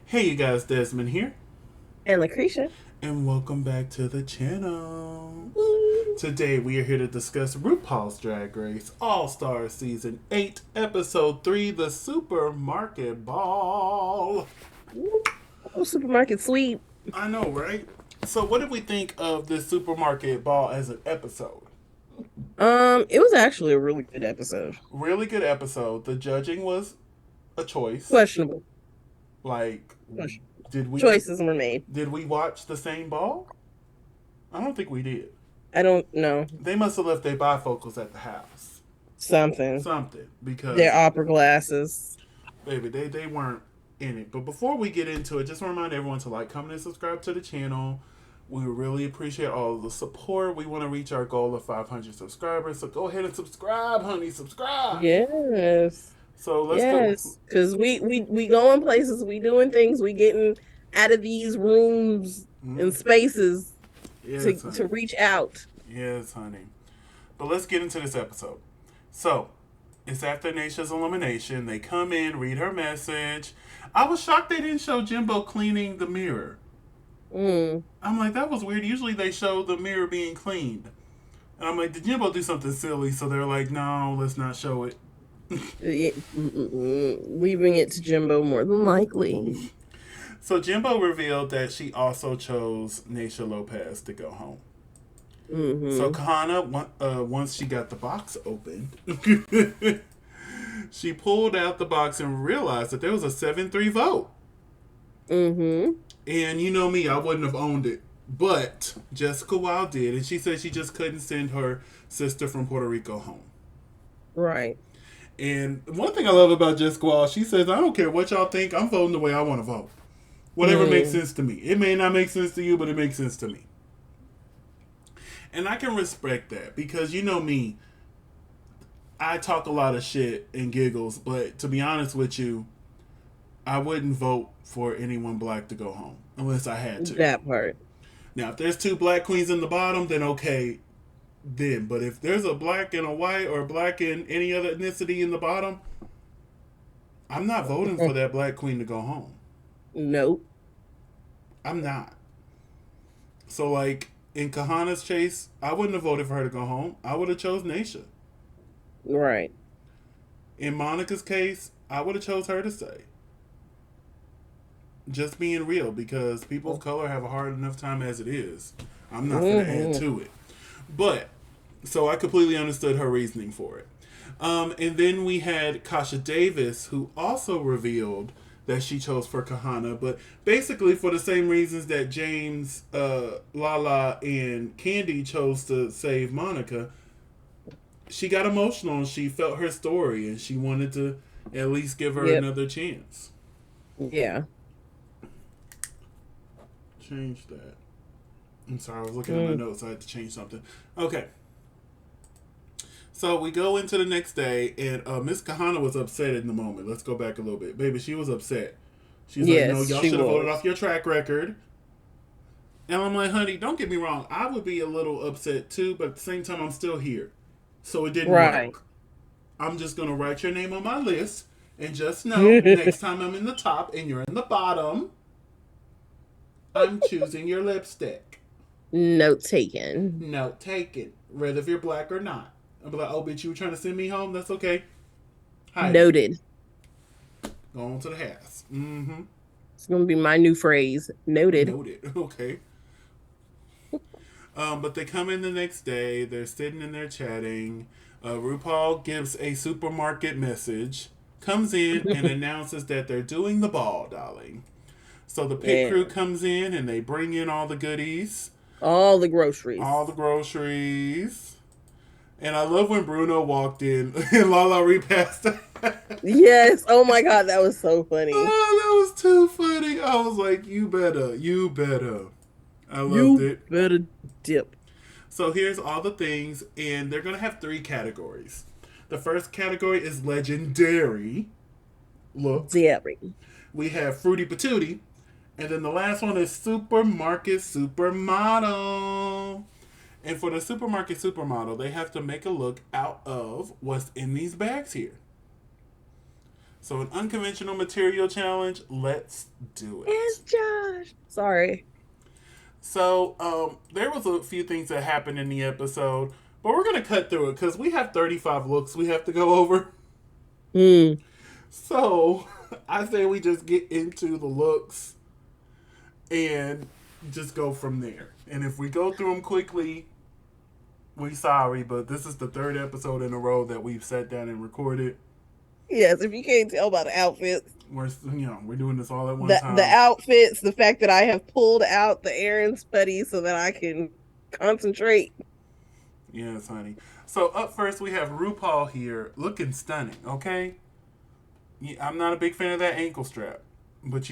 Hey you guys, Desmond here, And LaCresha. and welcome back to the channel. Woo. Today we are here to discuss RuPaul's Drag Race All-Star Season 8, Episode 3, The Supermarket Ball. Oh, supermarket sweep. I know, right? So what did we think of this Supermarket Ball as an episode? It was actually a really good episode. Really good episode. The judging was a choice. Questionable. Like, Question- did we Choices were made. did we watch the same ball? I don't think we did. I don't know. They must have left their bifocals at the house. Something. Something Their because opera glasses. baby they weren't in it. But before we get into it, just want to remind everyone to like, comment, and subscribe to the channel. We really appreciate all of the support. We want to reach our goal of 500 subscribers, so go ahead and subscribe, honey, subscribe. Yes. So let's go. Yes. Because we going places, we doing things, we getting out of these rooms and Mm, spaces yes, to honey. reach out. Yes, honey. But let's get into this episode. So it's after Naisha's elimination. They come in, read her message. I was shocked they didn't show Jimbo cleaning the mirror. Mm. I'm like, that was weird. Usually they show the mirror being cleaned. And I'm like, did Jimbo do something silly? So they're like, no, let's not show it. Leaving it to Jimbo more than likely. So Jimbo revealed that she also chose Naisha Lopez to go home. So Mm-hmm. Kahana, once she got the box open, she pulled out the box and realized that there was a 7-3 vote. Mm-hmm. And you know me, I wouldn't have owned it. But Jessica Wilde did, and she said she just couldn't send her sister from Puerto Rico home. Right. And one thing I love about Jessica Wilde, she says, I don't care what y'all think, I'm voting the way I want to vote. Whatever makes Mm. sense to me. It may not make sense to you, but it makes sense to me. And I can respect that because you know me, I talk a lot of shit and giggles, but to be honest with you, I wouldn't vote for anyone black to go home unless I had to. That part. Now, if there's two black queens in the bottom, then okay, then. But if there's a black and a white or a black and any other ethnicity in the bottom, I'm not voting for that black queen to go home. Nope. I'm not. So, like, in Kahana's chase, I wouldn't have voted for her to go home. I would have chose Naisha. Right. In Monica's case, I would have chose her to stay. Just being real, because people of color have a hard enough time as it is. I'm not going to add Mm-hmm. to it. But, so I completely understood her reasoning for it. And then we had Kasha Davis, who also revealed that she chose for Kahana, but basically for the same reasons that James, Lala, and Candy chose to save Monica. She got emotional and she felt her story and she wanted to at least give her Yep. another chance. Yeah. Change that. I'm sorry, I was looking at my Mm. notes. I had to change something. Okay. So we go into the next day, and Miss Kahana was upset in the moment. Let's go back a little bit. Baby, she was upset. She's like, no, Yes, y'all she should have voted was. off your track record. And I'm like, honey, don't get me wrong. I would be a little upset too, but at the same time, I'm still here. So it didn't Right. work. I'm just going to write your name on my list. And just know, next time I'm in the top and you're in the bottom, I'm choosing your lipstick. Note taken. Note taken. Whether if you're black or not. I'll be like, oh, bitch, you were trying to send me home? That's okay. Hide it. Noted. Go on to the house. Mm-hmm. It's gonna be my new phrase. Noted. Noted. Okay. But they come in the next day. They're sitting in there chatting. RuPaul gives a supermarket message, comes in and announces that they're doing the ball, darling. So the pit Yeah. crew comes in and they bring in all the goodies, All the all groceries. the groceries. And I love when Bruno walked in and Lala repassed. Yes. Oh my God, that was so funny. Oh, that was too funny. I was like, you better, you better. I loved You it. better dip. So here's all the things, and they're gonna have three categories. The first category is legendary look. Dairy. We have fruity patootie, and then the last one is supermarket supermodel. And for the supermarket supermodel, they have to make a look out of what's in these bags here. So an unconventional material challenge. Let's do it. It's Josh. Sorry. So there was a few things that happened in the episode, but we're gonna cut through it because we have 35 looks we have to go over. Hmm. So I say we just get into the looks and just go from there. And if we go through them quickly, we sorry, but this is the third episode in a row that we've sat down and recorded. Yes, if you can't tell by the outfits, We're doing this all at one the time. outfits, the fact that I have pulled out the Aaron's putty so that I can concentrate. Yes, honey. So up first we have RuPaul here, looking stunning. Okay, yeah, I'm not a big fan of that ankle strap, but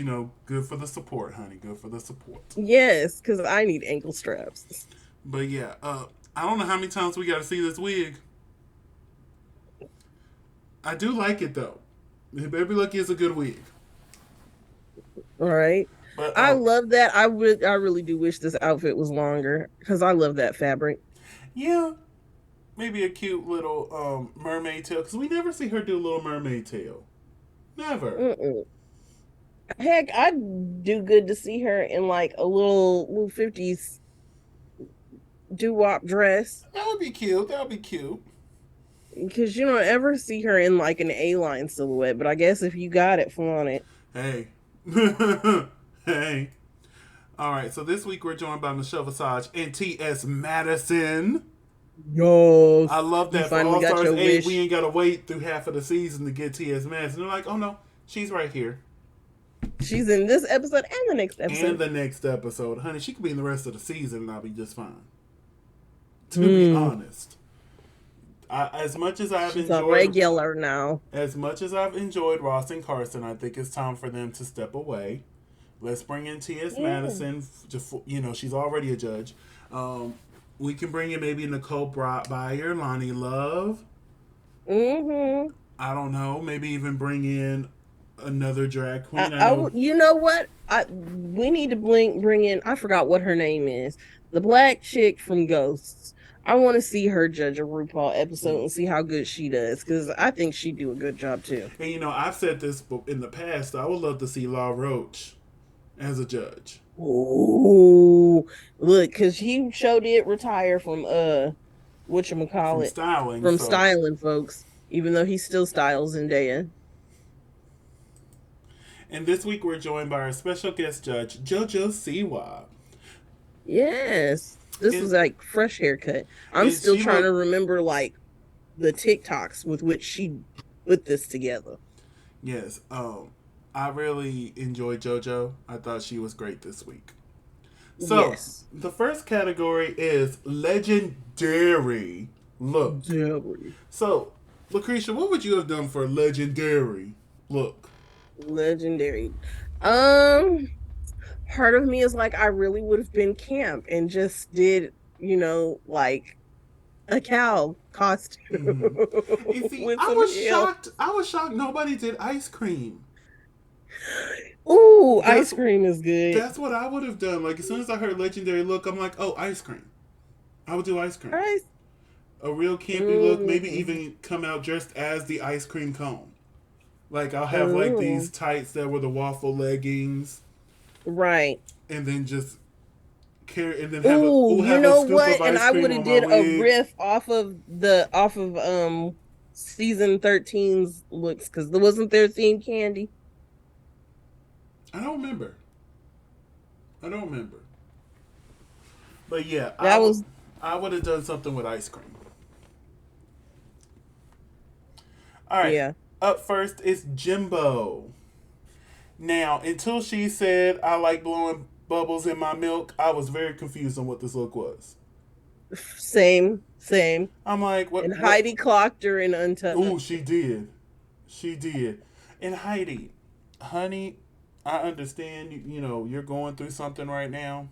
good for the support, honey. Good for the support. Yes, because I need ankle straps. But yeah, I don't know how many times we got to see this wig. I do like it though. Baby Lucky is a good wig. All right. But I love that. I really do wish this outfit was longer because I love that fabric. yeah, maybe a cute little mermaid tail because we never see her do a little mermaid tail. Never. Mm-mm. Heck, I'd do good to see her in like a little 50s doo-wop dress That would be cute. That would be cute. because you don't ever see her in like an A-line silhouette. But I guess if you got it, flaunt it. Hey. Hey. All right, so this week we're joined by Michelle Visage and T.S. Madison. Yo, I love that. For All Stars 8, we ain't got to wait through half of the season to get T.S. Madison. They're like, oh no, she's right here. She's in this episode and the next episode. And the next episode. Honey, she could be in the rest of the season and I'll be just fine. To be honest. As much as I've She's enjoyed a regular now. As much as I've enjoyed Ross and Carson, I think it's time for them to step away. Let's bring in T.S. Madison. She's already a judge. We can bring in maybe Nicole Byer, Lonnie Love. Mm-hmm. I don't know. Maybe even bring in another drag queen. You know what? We need to bring in. I forgot what her name is. The black chick from Ghosts. I want to see her judge a RuPaul episode and see how good she does because I think she'd do a good job too. And I've said this in the past. I would love to see Law Roach as a judge. Oh, look, because he showed it retire from whatchamacallit, from styling, folks. Even though he still styles Zendaya. And this week we're joined by our special guest judge, JoJo Siwa. Yes. This was like fresh haircut. I'm still trying to remember like the TikToks with which she put this together. Yes. I really enjoyed JoJo. I thought she was great this week. So yes. The first category is legendary look. So, LaCresha, what would you have done for a legendary look? Legendary. Part of me is like I really would have been camp and just did, like a cow costume. Mm-hmm. See, I was shocked nobody did ice cream. Ooh, ice cream is good. That's what I would have done. Like as soon as I heard legendary look, I'm like, oh, ice cream. I would do ice cream. A real campy look, maybe even come out dressed as the ice cream cone. Like I'll have like these tights that were the waffle leggings. Right. And then just carry and then have a scoop of ice cream. And I would have did a riff off of season 13's looks because there wasn't there themed candy. I don't remember. But yeah, I would have done something with ice cream. All right. Yeah. Up first is Jimbo. Now, until she said, I like blowing bubbles in my milk, I was very confused on what this look was. Same. I'm like, what? And Heidi clocked her in Untitled. Ooh, she did. And Heidi, honey, I understand, you're going through something right now.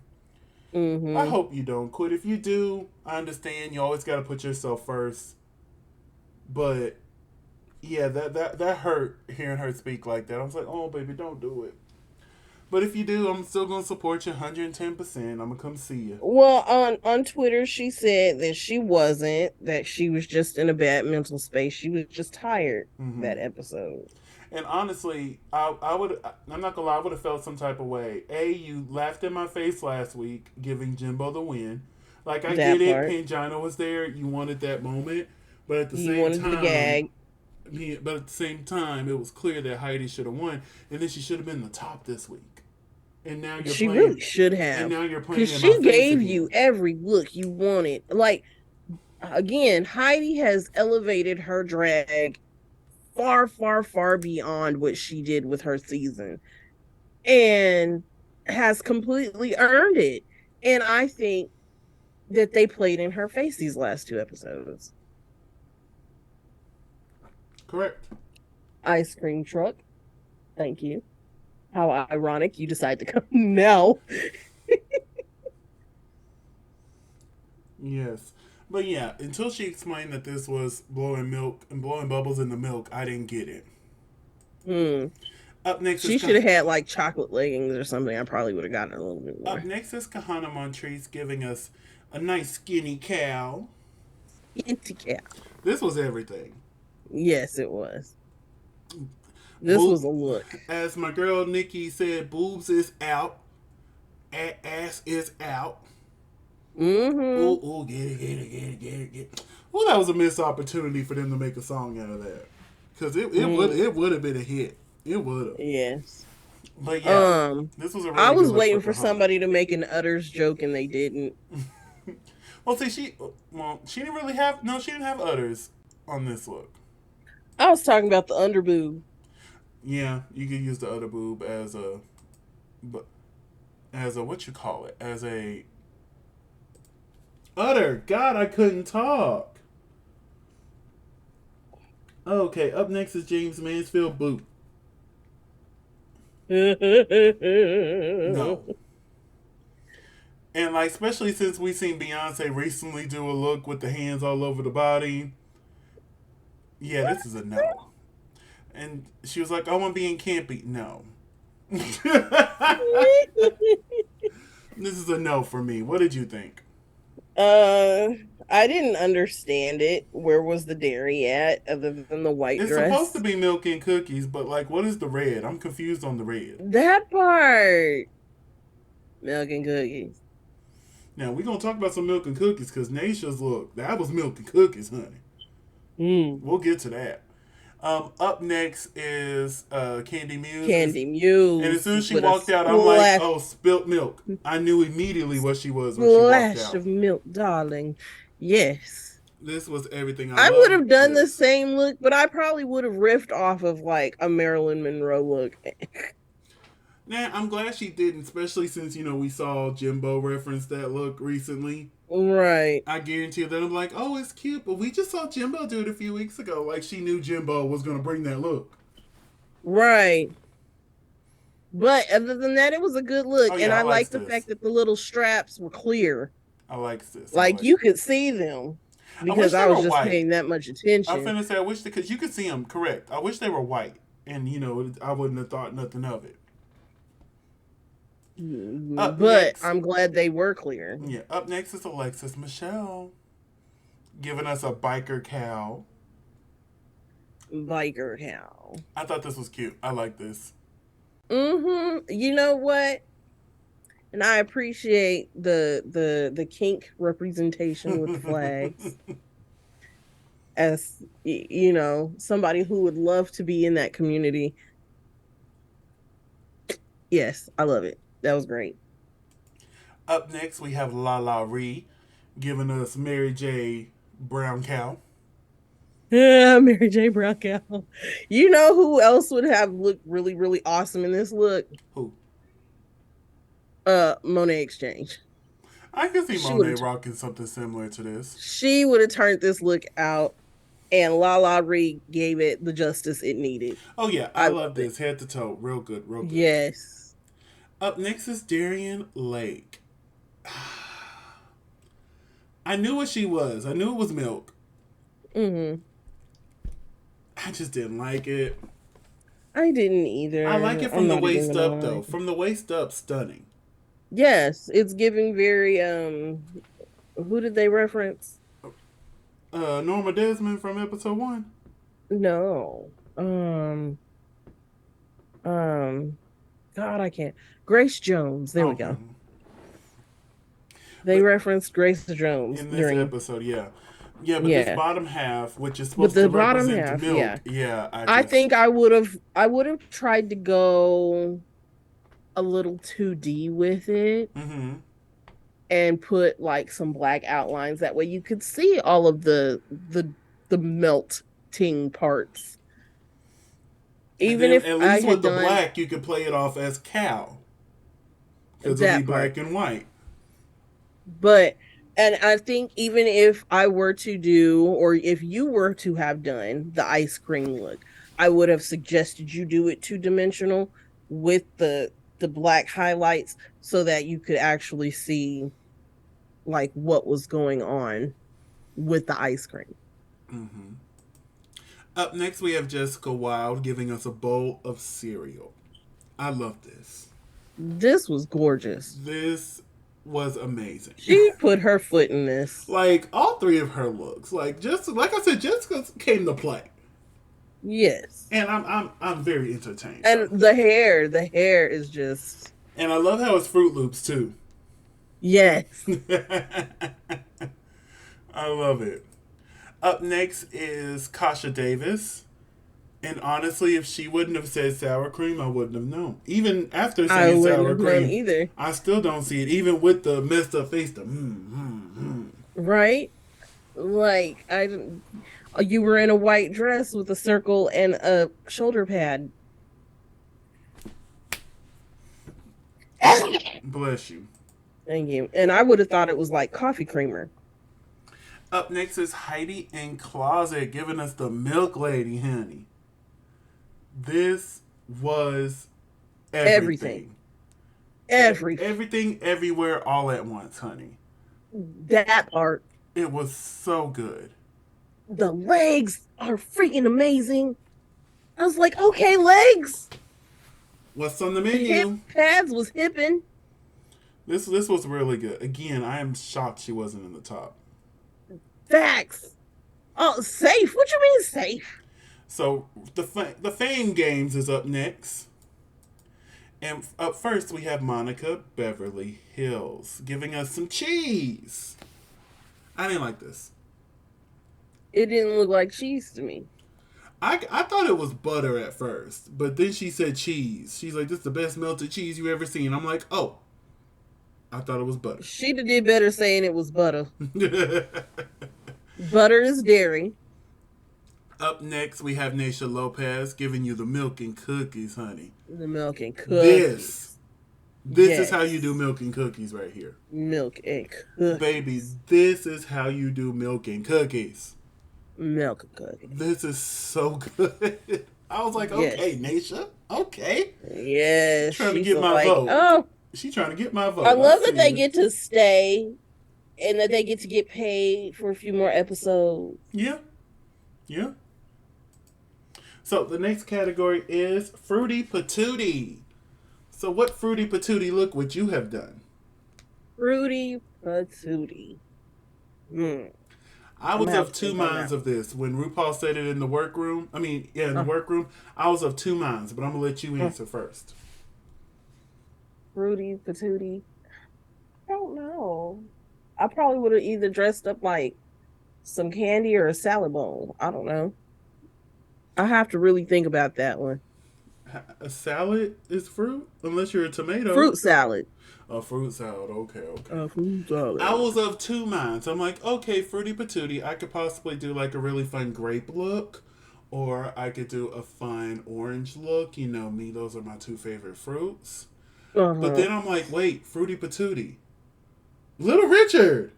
Mm-hmm. I hope you don't quit. If you do, I understand. You always got to put yourself first. But yeah, that hurt hearing her speak like that. I was like, oh, baby, don't do it. But if you do, I'm still going to support you 110%. I'm going to come see you. Well, on Twitter, she said that she wasn't, that she was just in a bad mental space. She was just tired that episode. And honestly, I would. I'm not gonna lie. I would have felt some type of way. You laughed in my face last week, giving Jimbo the win. Like I get That it. part. Pangina was there. You wanted that moment, but at the You same wanted the time, gag. yeah, but at the same time, it was clear that Heidi should have won, and then she should have been the top this week. And now you're She playing, really should and have. now you're Because playing in my she face gave you again. every look you wanted. Like, again, Heidi has elevated her drag far, far, far beyond what she did with her season and has completely earned it. And I think that they played in her face these last two episodes. Correct. Ice cream truck. Thank you. How ironic you decide to come now. Yes. But yeah, until she explained that this was blowing milk and blowing bubbles in the milk, I didn't get it. Hmm. Up next is She should have had like chocolate leggings or something. I probably would have gotten a little bit Up more. next is Kahana Montrese giving us a nice skinny cow. Inty cat. This was everything. Yes, it was. This Boob, was a look. as my girl Nikki said, boobs is out, ass is out. Mm-hmm. Ooh, ooh, get it, get it, get it, get it, get it. Well, that was a missed opportunity for them to make a song out of that, because it would have been a hit. It would have. Yes. But yeah, this was a I really good was look waiting for for Kahana. somebody to make an utters joke and they didn't. Well, see, she didn't really have she didn't have udders on this look. I was talking about the underboob. Yeah, you could use the udder boob as a, but as a what you call it, as a udder. God, I couldn't talk. Okay, up next is James Mansfield boot. No. And like, especially since we seen Beyonce recently do a look with the hands all over the body. Yeah, this is a no. And she was like, "Oh, I'm being campy." No. This is a no for me. What did you think? uh, I didn't understand it. Where was the dairy at, other than the white It's supposed to dress? be milk and cookies, but like, what is the red? I'm confused on the red. That part, milk and cookies. Now we're gonna talk about some milk and cookies because Naisha's look that was milk and cookies, honey. Mm. We'll get to that. Up next is Candy Muse, Candy and as soon as Muse she with a walked out, I'm like, oh, spilt milk. I knew immediately what she was when she walked splash out. of milk, darling. Yes. This was everything I I would loved. have done the This. same look, but I probably would have riffed off of like a Marilyn Monroe look. Nah, I'm glad she didn't, especially since we saw Jimbo reference that look recently. Right. I guarantee that I'm like, oh, it's cute, but we just saw Jimbo do it a few weeks ago. Like she knew Jimbo was gonna bring that look. Right. But other than that, it was a good look. Oh And yeah, I I likes like the this. fact that the little straps were clear. I likes this. Like you could see them I wish because they I were was just white. paying that much I'm attention. finna say I wish because you could see them. Correct. I wish they were white, and I wouldn't have thought nothing of it. Up But next, I'm glad they were clear. yeah. Up next is Alexis Michelle, giving us a biker cow. Biker cow. I thought this was cute. I like this. You know what? And I appreciate the kink representation with flags. As somebody who would love to be in that community. Yes, I love it. That was great. Up next, we have La La Ree, giving us Mary J. Brown cow. Yeah, Mary J. Brown cow. You know who else would have looked really, really awesome in this look? Who? Monet Exchange. I can see She Monet would rocking something similar to this. she would have turned this look out, and La La Ree gave it the justice it needed. Oh yeah, I love this it. head to toe, real good, real good. Yes. Up next is Darian Lake. I knew what she was. I knew it was milk. Mm-hmm. I just didn't like it. I didn't either. I like it from the waist up though. From the waist up, stunning. Yes, it's giving very who did they reference? Norma Desmond from episode 1. No. Um, God, I can't. Grace Jones. There we Okay. go. They But referenced Grace Jones in this during, episode, yeah. Yeah, but this yeah. bottom half, which is But supposed to the bottom represent half, yeah. milk, yeah, I I just. think I would have tried to go a little 2D with it Mm-hmm. and put like some black outlines. That way you could see all of the melting parts. And Even then if at I least had with the done black, you could play it off as cow. Because it'll be that part. black and white. But and I think even if I were to do, or if you were to have done the ice cream look, I would have suggested you do it 2 dimensional with the black highlights so that you could actually see like what was going on with the ice cream. Mm-hmm. Up next, we have Jessica Wilde giving us a bowl of cereal. I love this. This was gorgeous. This was amazing. She put her foot in this. Like all three of her looks, like just like I said, Jessica came to play, Yes. and I'm very entertained. And the hair is just And I love how it's Fruit Loops too. yes. I love it. Up next is Kasha Davis. And honestly, if she wouldn't have said sour cream, I wouldn't have known. Even after I saying wouldn't sour have known cream, either. I still don't see it. Even with the messed up face, Right? Like I you were in a white dress with a circle and a shoulder pad. Bless you. Thank you. And I would have thought it was like coffee creamer. Up next is Heidi in Closet giving us the Milk Lady, honey. This was everything. Everything. Everything, everywhere, all at once, honey. That part. It was so good. The legs are freaking amazing. I was like, okay, legs. What's on the Hip menu? pads was hipping. This was really good. Again, I am shocked she wasn't in the top. Facts. Oh, safe. What you mean safe? So the Fame Games is up next. And up first, we have Monica Beverly Hills giving us some cheese. I didn't like this. It didn't look like cheese to me. I thought it was butter at first, but then she said cheese. She's like, this is the best melted cheese you ever seen. I'm like, oh, I thought it was butter. She'd have did better saying it was butter. Butter is dairy. Up next, we have Naysha Lopez giving you the milk and cookies, honey. The milk and cookies. This is how you do milk and cookies right here. Milk and cookies. Baby, this is how you do milk and cookies. Milk and cookies. This is so good. I was like, okay, Naysha, okay. Yeah. Trying to get my vote. Oh, She's trying to get my vote. I love that they get to stay and that they get to get paid for a few more episodes. Yeah. Yeah. So the next category is Fruity Patootie. So what Fruity Patootie look would you have done? Fruity Patootie. I was of two minds of this. When RuPaul said it in the workroom, in the workroom, I was of two minds, but I'm going to let you answer first. Fruity Patootie. I don't know. I probably would have either dressed up like some candy or a salad bowl. I don't know. I have to really think about that one. A salad is fruit? Unless you're a tomato. Fruit salad. A fruit salad. Okay. Fruit salad. I was of two minds. I'm like, okay, Fruity Patootie, I could possibly do like a really fun grape look. Or I could do a fun orange look. You know me, those are my two favorite fruits. But then I'm like, wait, Fruity Patootie. Little Richard.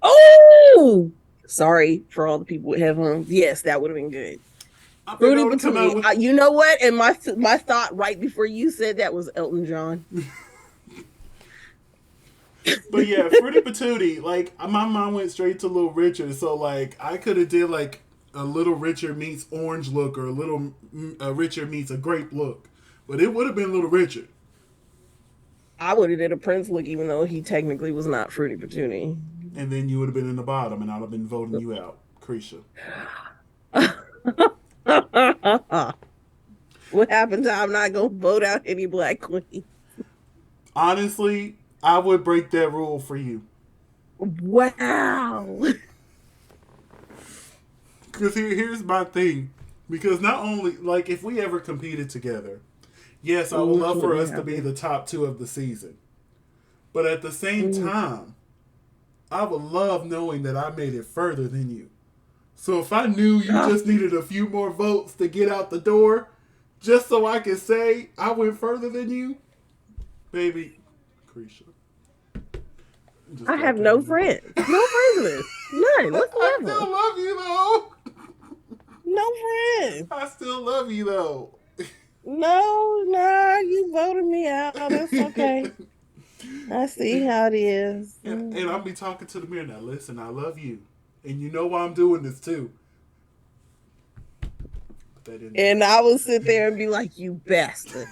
Oh! Sorry for all the people with headphones. Yes, that would have been good. Fruity Patootie. With... you know what? And my thought right before you said that was Elton John. But yeah, Fruity Patootie, like my mind went straight to Little Richard, so like I could have did like a Little Richard meets orange look or a Little Richard meets a grape look, but it would have been Little Richard. I would have did a Prince look, even though he technically was not Fruity Patootie. And then you would have been in the bottom, and I'd have been voting you out, Kasha. What happens? I'm not gonna vote out any black queen. Honestly, I would break that rule for you. Wow. Because here's my thing. Because not only, like, if we ever competed together, yes, I would Which love for wouldn't us to be happen. the top two of the season. But at the same Mm. time, I would love knowing that I made it further than you. So if I knew you Ah, just needed a few more votes to get out the door, just so I could say I went further than you, baby, Krisha. Just I got have to no have you. friends. No friends. None I whatsoever. still love you though. No friends. I still love you though. No, nah, you voted me out. That's okay. I see how it is. And I'll be talking to the mirror now. Listen, I love you, and you know why I'm doing this too. Put that in there. And I will sit there and be like, you bastard.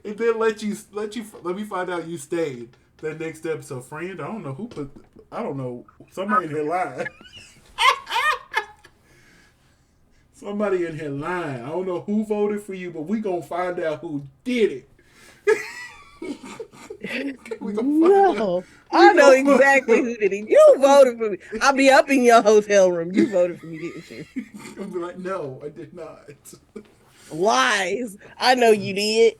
And then let me find out you stayed that next episode, friend. I don't know who put. I don't know. Somebody in here lying. Somebody in here lying. I don't know who voted for you, but we gonna find out who did it. We gonna find out. No. I We know gonna exactly who did it. You voted for me. I'll be up in your hotel room. You voted for me, didn't you? I'll be like, no, I did not. Lies. I know you did.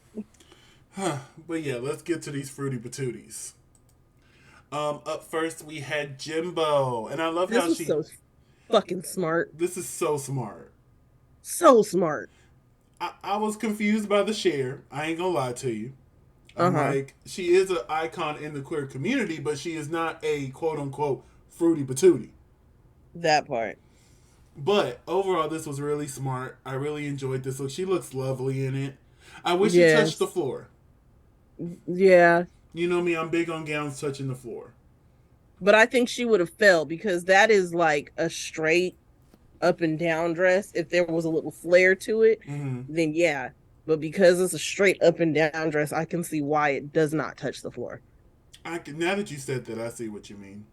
But yeah, let's get to these fruity patooties. Up first we had Jimbo, and I love This how was she. so fucking smart. This is so smart. So smart. I was confused by the share. I ain't gonna lie to you. I'm Uh-huh. like, she is an icon in the queer community, but she is not a quote unquote fruity patootie. That part. But overall, this was really smart. I really enjoyed this look. She looks lovely in it. I wish she touched the Yes. floor. Yeah. You know me, I'm big on gowns touching the floor. But I think she would have fell because that is like a straight up and down dress. If there was a little flare to it, Mm-hmm. then yeah. But because it's a straight up and down dress, I can see why it does not touch the floor. Now that you said that, I see what you mean.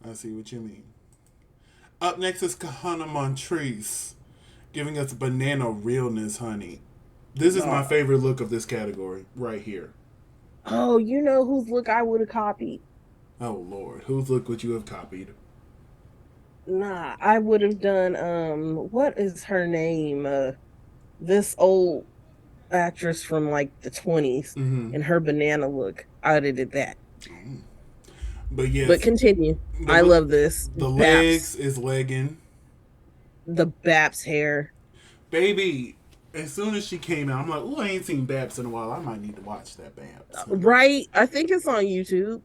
I see what you mean. Up next is Kahana Montrese, giving us banana realness, honey. This is my Oh, favorite look of this category right here. oh, you know whose look I would have copied? Oh Lord, whose look would you have copied? Nah, I would have done what is her name? This old actress from like the 20s Mm-hmm. and her banana look. I would have did that. But But yes, continue. I the love this. the legs Baps. is legging, The Baps hair. baby. As soon as she came out, I'm like, oh, I ain't seen Babs in a while. I might need to watch that Babs. Right? I think it's on YouTube.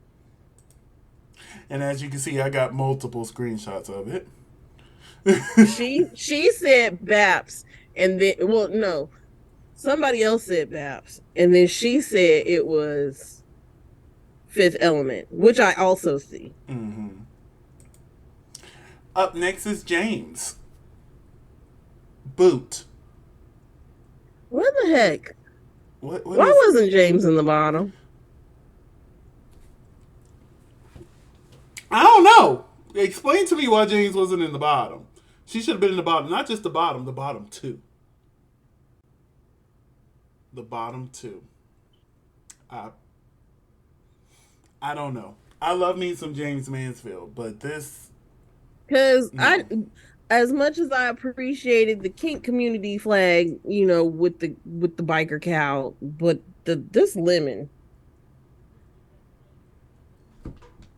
And as you can see, I got multiple screenshots of it. She said Baps and then well no, somebody else said Baps and then she said it was Fifth Element, which I also see. Mm-hmm. Up next is James. Boot. What the heck? What Why is? wasn't James in the bottom? I don't know. Explain to me why James wasn't in the bottom. She should have been in the bottom, not just the bottom two. The bottom two. I I don't know. I love me some James Mansfield, but this Because I, no. as much as I appreciated the kink community flag, you know, with the biker cow, but this lemon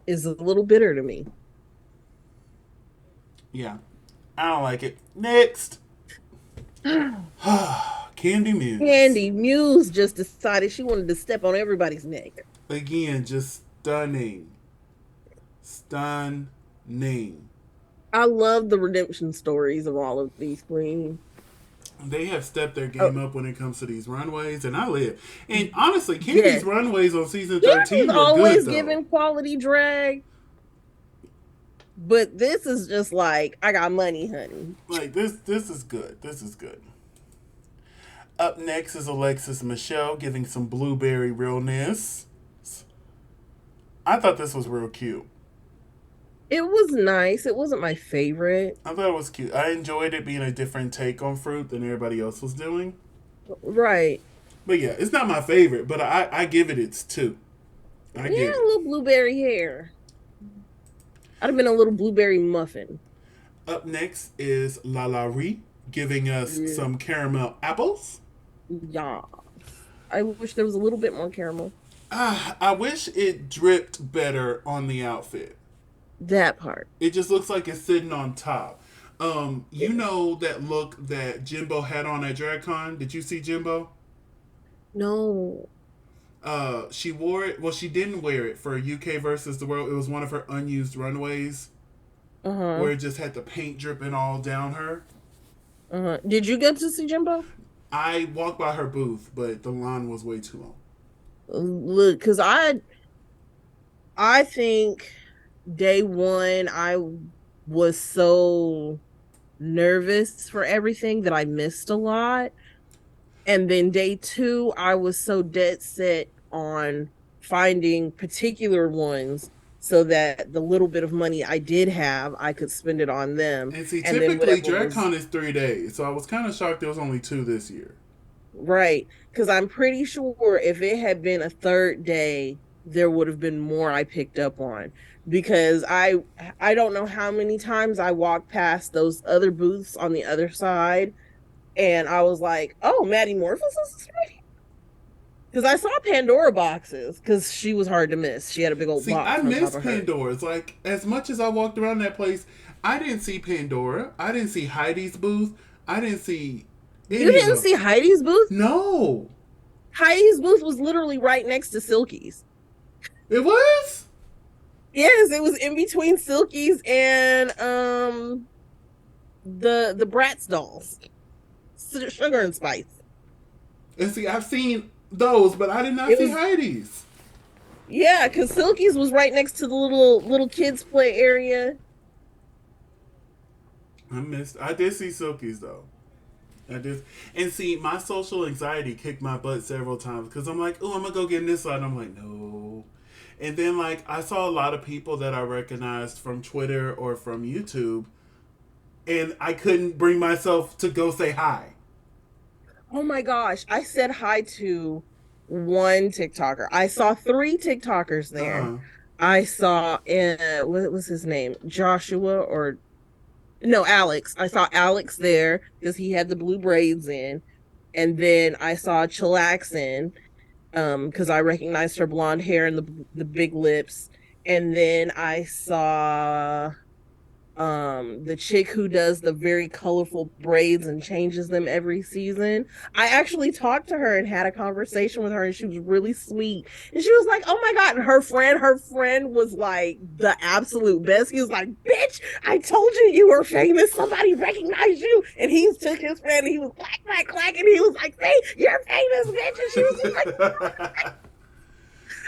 is a little bitter to me. Yeah. I don't like it. Next. Candy Muse. Candy Muse just decided she wanted to step on everybody's neck. Again, just stunning. Stunning. I love the redemption stories of all of these queens. They have stepped their Oh, game up when it comes to these runways, and I live. And honestly, Candy's yes. runways on season Candy's 13 were good, always though. giving quality drag, but this is just like, I got money, honey. Like, this is good. This is good. Up next is Alexis Michelle giving some blueberry realness. I thought this was real cute. It was nice. It wasn't my favorite. I thought it was cute. I enjoyed it being a different take on fruit than everybody else was doing. Right. But yeah, it's not my favorite, but I give it its two. I Yeah, give a it. little blueberry hair. I'd have been a little blueberry muffin. Up next is La La Rie, giving us Yeah. some caramel apples. Yeah. I wish there was a little bit more caramel. I wish it dripped better on the outfit. That part. It just looks like it's sitting on top. You Yeah. know that look that Jimbo had on at DragCon? Did you see Jimbo? No. She wore it. Well, she didn't wear it for UK versus the world. It was one of her unused runways Uh-huh. where it just had the paint dripping all down her. Uh-huh. Did you get to see Jimbo? I walked by her booth, but the line was way too long. Look, because I think day one I was so nervous for everything that I missed a lot. And then day two, I was so dead set on finding particular ones so that the little bit of money I did have, I could spend it on them. And see, And then typically whatever was DragCon is 3 days, so I was kind of shocked there was only two this year. right. Because I'm pretty sure if it had been a third day, there would have been more I picked up on. Because I don't know how many times I walked past those other booths on the other side, and I was like, oh, Maddie Morphosis is right. Because I saw Pandora boxes because she was hard to miss. She had a big old See, I box on top miss of her. Pandora's. Like, as much as I walked around that place, I didn't see Pandora. I didn't see Heidi's booth. I didn't see You any of didn't them. see Heidi's booth? No. Heidi's booth was literally right next to Silky's. It was? Yes, it was in between Silky's and the Bratz dolls, Sugar and Spice. And see, I've seen those, but I did not It see was Heidi's. yeah, because Silky's was right next to the little kids play area. I did see Silky's, though. I did. And see, my social anxiety kicked my butt several times because I'm like, oh, I'm going to go get in this line. I'm like, no. And then, like, I saw a lot of people that I recognized from Twitter or from YouTube, and I couldn't bring myself to go say hi. Oh my gosh, I said hi to one TikToker. I saw three TikTokers there. Uh-uh. I saw what was his name? Joshua or no, Alex. I saw Alex there because he had the blue braids in. And then I saw Chillaxin because I recognized her blonde hair and the big lips. And then I saw the chick who does the very colorful braids and changes them every season. I actually talked to her and had a conversation with her, and she was really sweet, and she was like, oh my god. And her friend was like the absolute best. He was like, bitch, I told you you were famous, somebody recognized you. And he took his friend and he was clack clack clack, and he was like, see, you're famous, bitch. And she was just like,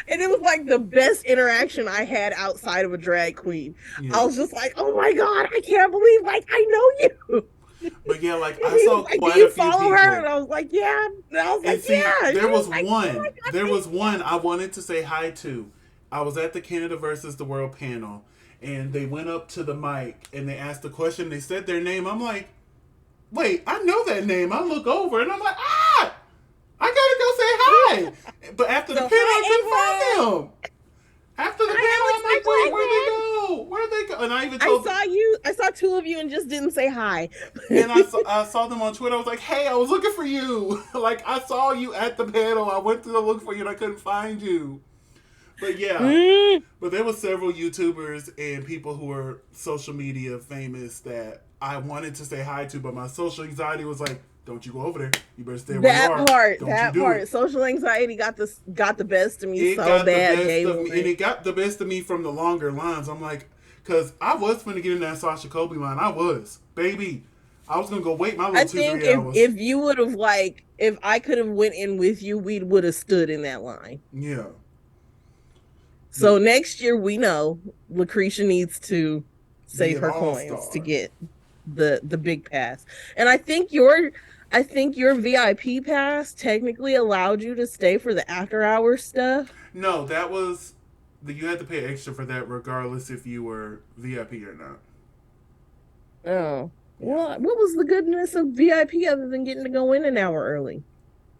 and it was like the best interaction I had outside of a drag queen. Yeah. I was just like, oh my God, I can't believe like I know you. But yeah, like, And I he saw was like, do quite you a few follow people. her? And I was like, yeah. And I was And like, see, yeah. And there she was like, oh my one. God, There thank was one I wanted to say hi to. I was at the Canada versus the World panel, and they went up to the mic and they asked the question. They said their name. I'm like, wait, I know that name. I look over and I'm like, I gotta go say hi. But after the So, panel, I couldn't hi, Ava. find them. After the Hi, panel, I'm like, wait, where'd they Alex. go? Where'd they go? And I even I told, saw you. I saw two of you and just didn't say hi. and I saw them on Twitter. I was like, hey, I was looking for you. Like, I saw you at the panel. I went to go look for you and I couldn't find you. But yeah, Mm. but there were several YouTubers and people who were social media famous that I wanted to say hi to, but my social anxiety was like, don't you go over there. You better stay where you That are. part, Don't you that do part. it. Social anxiety got the best of me It so got the bad, best day of me, and one. it got the best of me from the longer lines. I'm like, because I was going to get in that Sasha Kobe line. I was. Baby. I was going to go wait my I little two, think 3 hours. if you would have like if I could have went in with you, we would have stood in that line. Yeah. So next year we know LaCresha needs to Be save an her coins to all-star. get the big pass. And I think your VIP pass technically allowed you to stay for the after hours stuff. No, You had to pay extra for that regardless if you were VIP or not. Oh. Yeah. Well, what was the goodness of VIP other than getting to go in an hour early?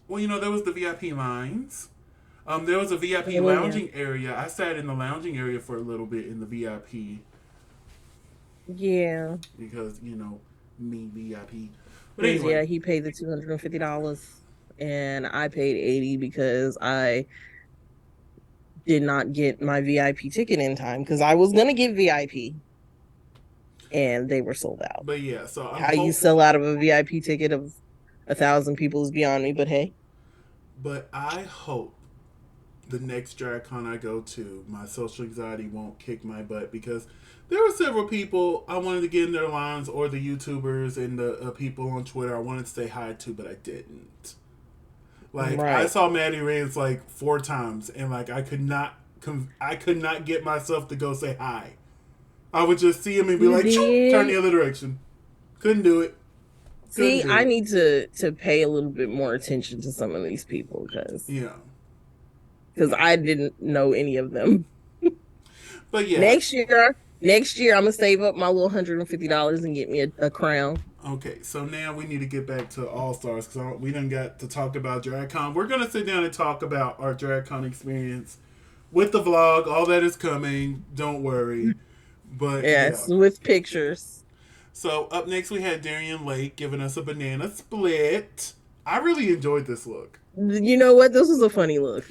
Well, there was the VIP lines. There was a VIP Oh, yeah. lounging area. I sat in the lounging area for a little bit in the VIP Yeah. because, me VIP. But Because, anyway, yeah, he paid the $250 and I paid 80 because I did not get my VIP ticket in time because I was going to get VIP and they were sold out. but yeah, so I'm How you hope, sell out of a VIP ticket of 1,000 people is beyond me, but hey. but I hope the next drag con I go to, my social anxiety won't kick my butt because there were several people I wanted to get in their lines, or the YouTubers and the people on Twitter I wanted to say hi to, but I didn't. Like I Right. saw Maddie Rance like 4 times, and like I could not get myself to go say hi. I would just see him and be You like, "Choo," turn the did? other direction. Couldn't do it. Couldn't See, do I it. need to pay a little bit more attention to some of these people Yeah. because I didn't know any of them. But yeah. Next year I'm gonna save up my little $150 and get me a crown. Okay, so now we need to get back to All Stars because we done got to talk about DragCon. We're gonna sit down and talk about our DragCon experience with the vlog. All that is coming. Don't worry. But Yes, yeah. with pictures. So up next we had Darian Lake giving us a banana split. I really enjoyed this look. You know what? This was a funny look.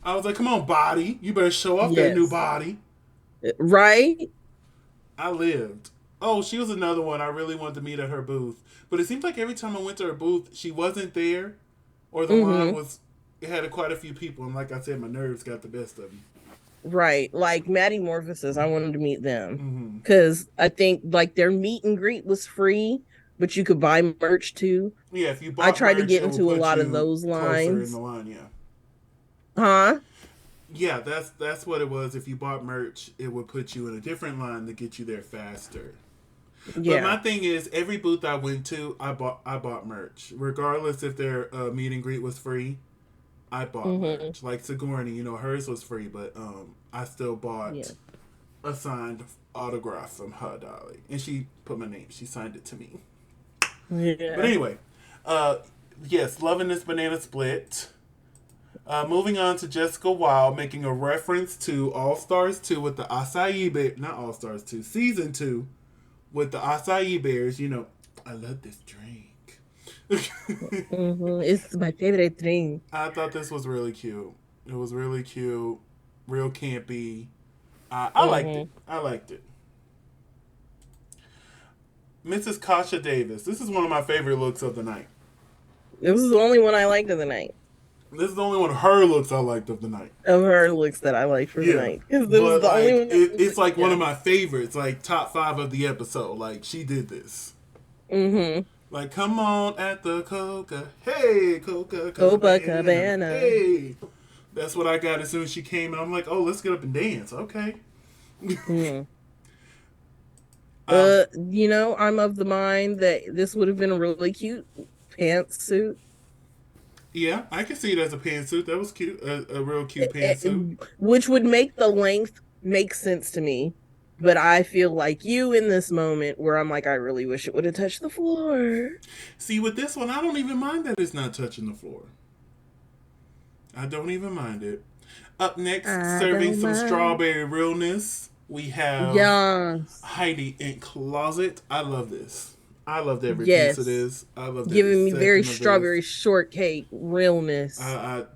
I was like, "Come on, body! You better show off that new Yes. body." Right? I lived. Oh, she was another one I really wanted to meet at her booth. But it seems like every time I went to her booth, she wasn't there, or the line Mm-hmm. was, it had quite a few people. And like I said, my nerves got the best of me. Right. Like Maddie Morphosis, I wanted to meet them. Mm-hmm. Because I think like their meet and greet was free, but you could buy merch too. Yeah, if you I bought tried to merch, get it would into a put lot of you those closer in the lines. line. Yeah, Huh? yeah, that's what it was. If you bought merch, it would put you in a different line to get you there faster. But Yeah. my thing is, every booth I went to, I bought merch, regardless if their meet and greet was free. I bought Mm-hmm. merch. Like Sigourney, hers was free, but I still Yeah. bought a signed autograph from her, darling, and she put my name. She signed it to me. But Yeah. anyway, uh, yes, loving this banana split. Moving on to Jessica Wilde making a reference to All Stars 2 with the acai bear, not All Stars 2, season 2 with the acai bears. I love this drink. Mm-hmm. It's my favorite thing. I thought this was really cute. It was really cute, real campy. I liked it. Mm-hmm. I liked it. Mrs. Kasha Davis. This is one of my favorite looks of the night. This is the only one I liked of the night. This is the only one of her looks I liked of the night. Of her looks that I liked for the Yeah, night. Because it was but the only like one that was, it's like one yeah. of my favorites, like top 5 of the episode. Like she did this. Mm-hmm. Like come on at the Coca, hey Coca Cabana, Copacabana. hey. That's what I got as soon as she came, and I'm like, oh, let's get up and dance, okay. Mm. um, I'm of the mind that this would have been a really cute pantsuit. yeah, I can see it as a pantsuit. That was cute, a real cute pantsuit. Which would make the length make sense to me. But I feel like you in this moment where I'm like, I really wish it would have touched the floor. See, with this one, I don't even mind that it's not touching the floor. I don't even mind it. Up next, I serving don't some mind. strawberry realness, we have Yes. Heidi in Closet. I love this. I loved every piece of Yes. this. I loved every Giving me very second of strawberry this. shortcake realness.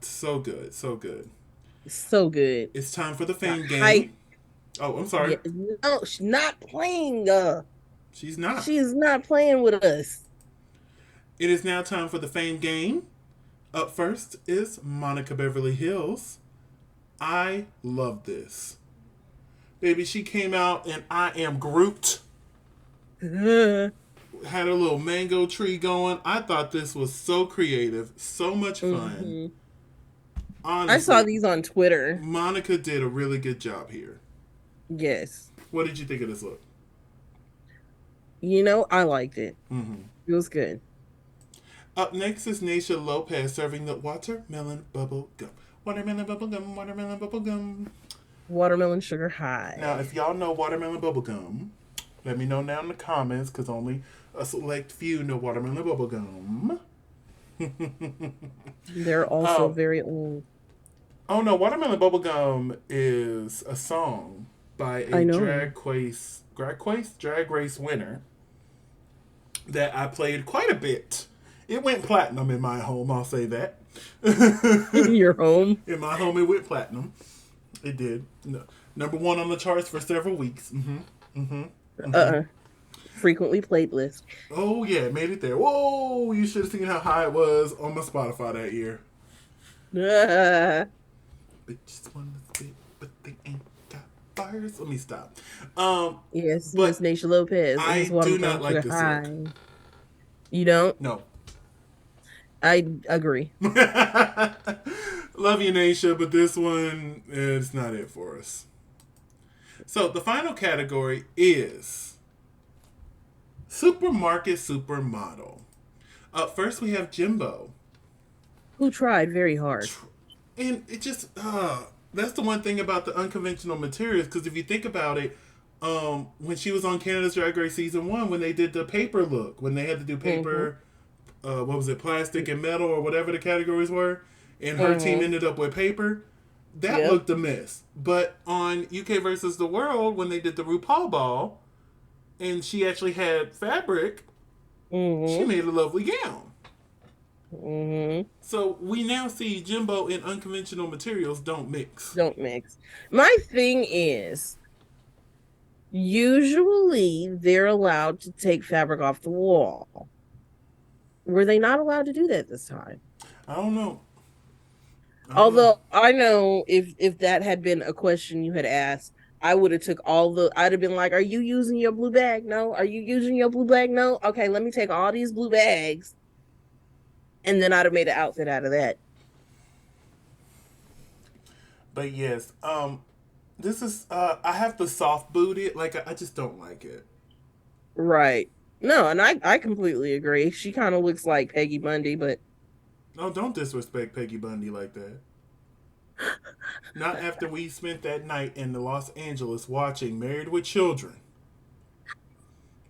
So good, so good. So good. It's time for the fame Height. game. Oh, I'm sorry. Yeah. No, she's not playing. She's not. She is not playing with us. It is now time for the fame game. Up first is Monica Beverly Hills. I love this. Baby, she came out and I am Groot. Mm-hmm. Had a little mango tree going. I thought this was so creative, so much fun. Honestly, I saw these on Twitter. Monica did a really good job here. Yes. What did you think of this look? I liked it. Mm-hmm. It was good. Up next is Naysha Lopez serving the watermelon bubble gum. Watermelon bubble gum, watermelon bubble gum. Watermelon sugar high. Now, if y'all know watermelon bubblegum, let me know down in the comments because only a select few know watermelon bubblegum. They're also very old. Oh no, watermelon bubblegum is a song by a drag race winner that I played quite a bit. It went platinum in my home, I'll say that. In your home? In my home, it went platinum. It did. No. Number one on the charts for several weeks. Frequently played list. Oh, yeah, it made it there. Whoa, you should have seen how high it was on my Spotify that year. Bitches want to spit, but they ain't got bars. Let me stop. Yes, Miss Naisha Lopez. I do not like this look. You don't? No. I agree. Love you, Naisha, but this one is not it for us. So the final category is Supermarket Supermodel. Up first, we have Jimbo, who tried very hard. And it just, that's the one thing about the unconventional materials, because if you think about it, when she was on Canada's Drag Race Season 1, when they did the paper look, when they had to do paper, what was it, plastic and metal or whatever the categories were, and her team ended up with paper, that looked a mess. But on UK versus the World, when they did the RuPaul ball, and she actually had fabric, she made a lovely gown. So we now see Jimbo and unconventional materials don't mix. My thing is, usually they're allowed to take fabric off the wall. Were they not allowed to do that this time? I don't know. Although I know if that had been a question you had asked, I would have took I'd have been like, are you using your blue bag? No. Are you using your blue bag? No. Okay, let me take all these blue bags. And then I'd have made an outfit out of that. But yes, this is I have to soft boot it. Like I just don't like it. Right. No, and I completely agree. She kind of looks like Peggy Bundy, but no, don't disrespect Peggy Bundy like that. Not after we spent that night in Los Angeles watching Married with Children.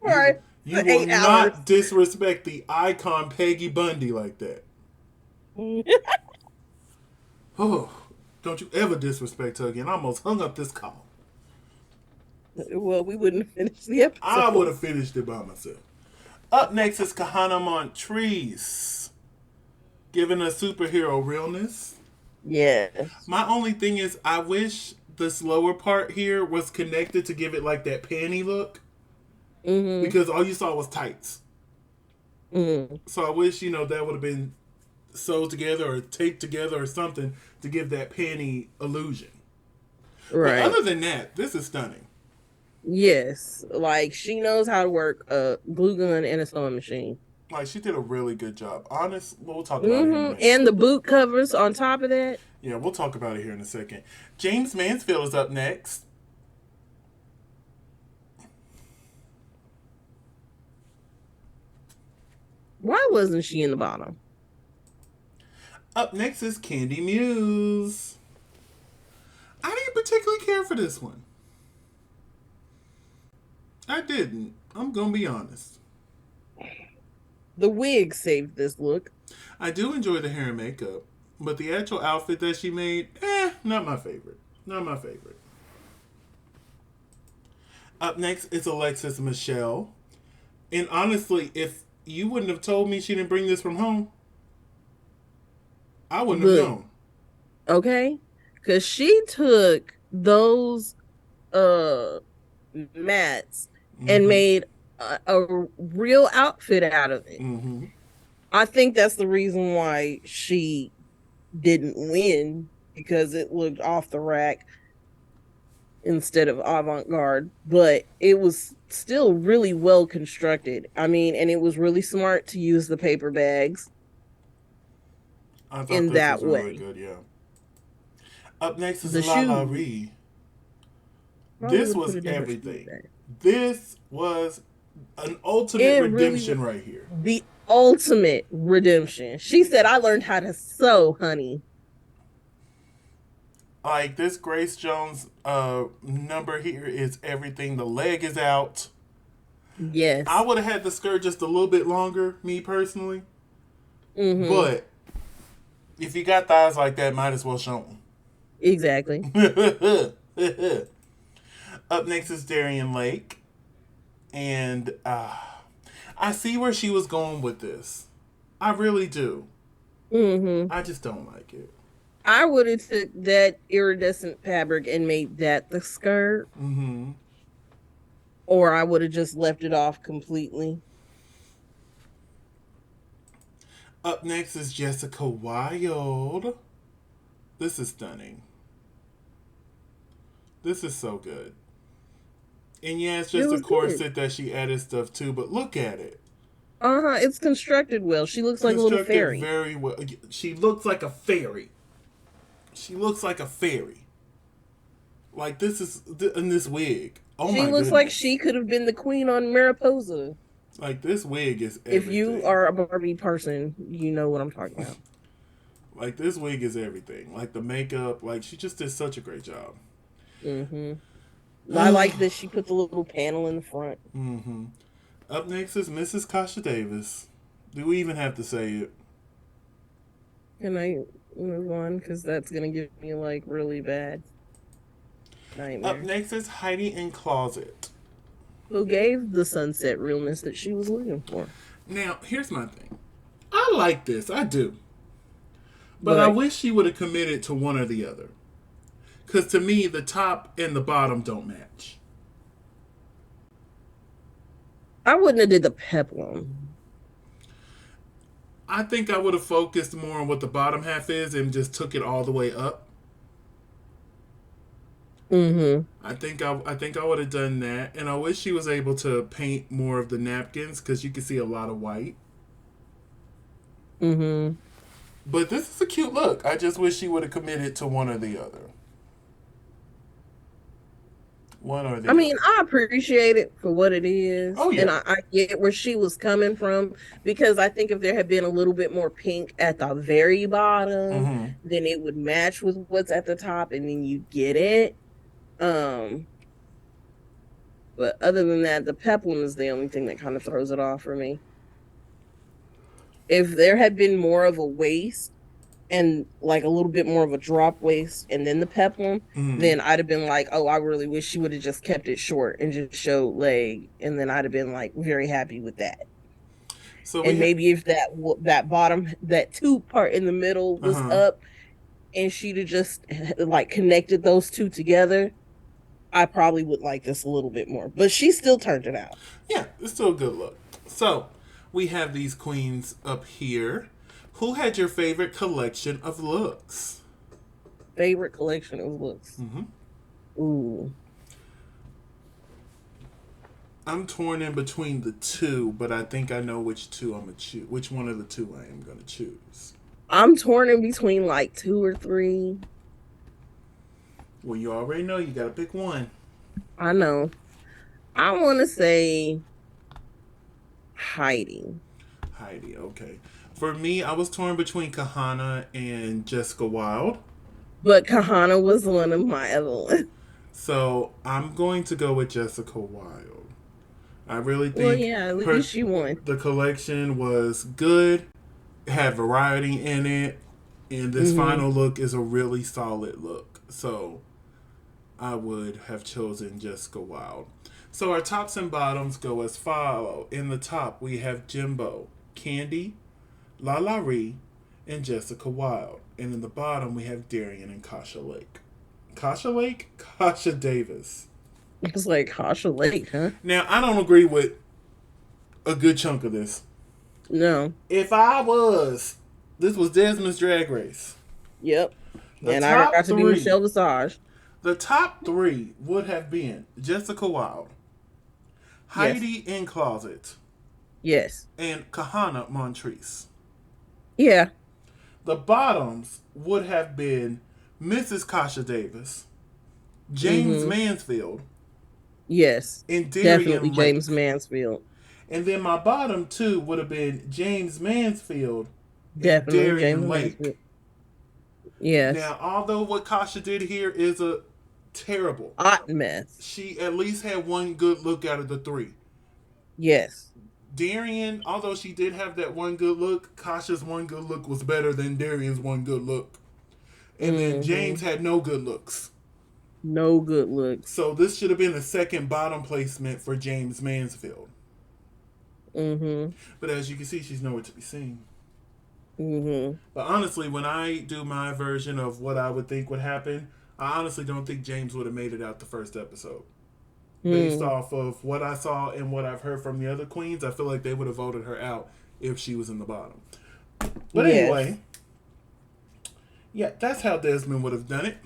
Right. You will not disrespect the icon Peggy Bundy like that. Oh, don't you ever disrespect her again. I almost hung up this call. Well, we wouldn't finish the episode. I would have finished it by myself. Up next is Kahana Montrese, giving us superhero realness. Yeah. My only thing is, I wish this lower part here was connected to give it like that panty look. Because all you saw was tights. So I wish, that would have been sewed together or taped together or something to give that panty illusion. Right. But other than that, this is stunning. Yes. Like, she knows how to work a glue gun and a sewing machine. Like, she did a really good job. Honest, we'll talk about it in a minute. And the boot covers on top of that. Yeah, we'll talk about it here in a second. James Mansfield is up next. Why wasn't she in the bottom? Up next is Candy Muse. I didn't particularly care for this one. I didn't. I'm going to be honest. The wig saved this look. I do enjoy the hair and makeup, but the actual outfit that she made, not my favorite. Not my favorite. Up next is Alexis Michelle. And honestly, if you wouldn't have told me she didn't bring this from home, I wouldn't have known. Okay? Because she took those mats and made a real outfit out of it. I think that's the reason why she didn't win, because it looked off the rack instead of avant-garde, but it was still really well constructed. I mean, and it was really smart to use the paper bags in that way. Really good, yeah. Up next is La La Ree. This was everything. This was an ultimate redemption right here. The ultimate redemption. She said, I learned how to sew, honey. Like this Grace Jones number here is everything. The leg is out. I Yes. would have had the skirt just a little bit longer, me personally. Mm-hmm. But if you got thighs like that, might as well show Exactly. them. Up next is Darien Lake. And I see where she was going with this. I really do. Mm-hmm. I just don't like it. I would have took that iridescent fabric and made that the skirt, Mm-hmm. or I would have just left it off completely. Up next is Jessica Wilde. This is stunning. This is so good. And yeah, it's It just a was good. corset that she added stuff to, but look at it. Uh-huh. It's constructed well. She looks like a little Constructed fairy. very well. She looks like a fairy. She looks like a fairy. Like this is in this wig. Oh She my looks like goodness. she could have been the queen on Mariposa. Like this wig is If you everything. are a Barbie person, you know what I'm talking about. Like this wig is everything. Like the makeup. Like she just did such a great job. Mm-hmm. I like that she put the little panel in the front. Mm-hmm. Up next is Mrs. Kasha Davis. Do we even have to say it? Can I move on? Because that's gonna give me like really bad Up nightmare. next is Heidi in Closet. Who gave the sunset realness that she was looking for? Now, here's my thing. I like this. I do. But I But wish she would have committed to one or the other. Because to me, the top and the bottom don't match. I wouldn't have did the peplum. I think I would have focused more on what the bottom half is and just took it all the way up. Mm-hmm. I think I would have done that, and I wish she was able to paint more of the napkins because you can see a lot of white. Mm-hmm. But this is a cute look. I just wish she would have committed to one or the other. One or the I mean, other. I appreciate it for what it Oh is. And yeah. I get where she was coming from because I think if there had been a little bit more pink at the very bottom, Mm-hmm. then it would match with what's at the top and then you get it. Um, but other than that, the peplum is the only thing that kind of throws it off for me. If there had been more of a waist and like a little bit more of a drop waist and then the peplum, Mm-hmm. then I'd have been like, oh, I really wish she would have just kept it short and just showed leg, and then I'd have been like very happy with that. So we And have. maybe if that bottom that tube part in the middle Uh was huh. up and she'd have just like connected those two together, I probably would like this a little bit more. But she still turned it out. Yeah, it's still a good look. So we have these queens up here. Who had your favorite collection of looks? Favorite collection of looks. Mm-hmm. Ooh. I'm torn in between the two, but I think I know which two I'm gonna choose. Which one of the two I am gonna choose. I'm torn in between like two or three. Well, you already know you gotta pick one. I know. I want to say Heidi. Heidi, okay. For me, I was torn between Kahana and Jessica Wilde. But Kahana was one of my other ones. So I'm going to go with Jessica Wilde. I really Well, think yeah, at her least she won. the collection was good, had variety in it, and this Hmm. final look is a really solid look. So I would have chosen Jessica Wilde. So our tops and bottoms go as follow. In the top, we have Jimbo, Candy, La Ree, and Jessica Wilde. And in the bottom, we have Darian and Kasha Lake. Kasha Lake? Kasha Davis. It's like Kasha Lake, huh? Now, I don't agree with a good chunk of this. No. If I was, this was Desmond's Drag Race. Yep. The And I top got to be three, Michelle Visage. the top three would have been Jessica Wilde, Yes. Heidi in Closet, Yes. and Kahana Montrese. Yeah. The bottoms would have been Mrs. Kasha Davis, James Hmm. Mansfield, Yes. and Definitely Darian James Lake. Mansfield. And then my bottom two would have been James Mansfield and Definitely Darian James Lake. Mansfield. Yes. Now, although what Kasha did here is a terrible, Hot mess. she at least had one good look out of the three. Yes. Darian, although she did have that one good look, Kasha's one good look was better than Darian's one good look. And then James had no good looks. No good looks. So this should have been a second bottom placement for James Mansfield. But as you can see, she's nowhere to be seen. But honestly, when I do my version of what I would think would happen, I honestly don't think James would have made it out the first episode. Based off of what I saw and what I've heard from the other queens, I feel like they would have voted her out if she was in the bottom. But anyway, yeah, that's how Desmond would have done it.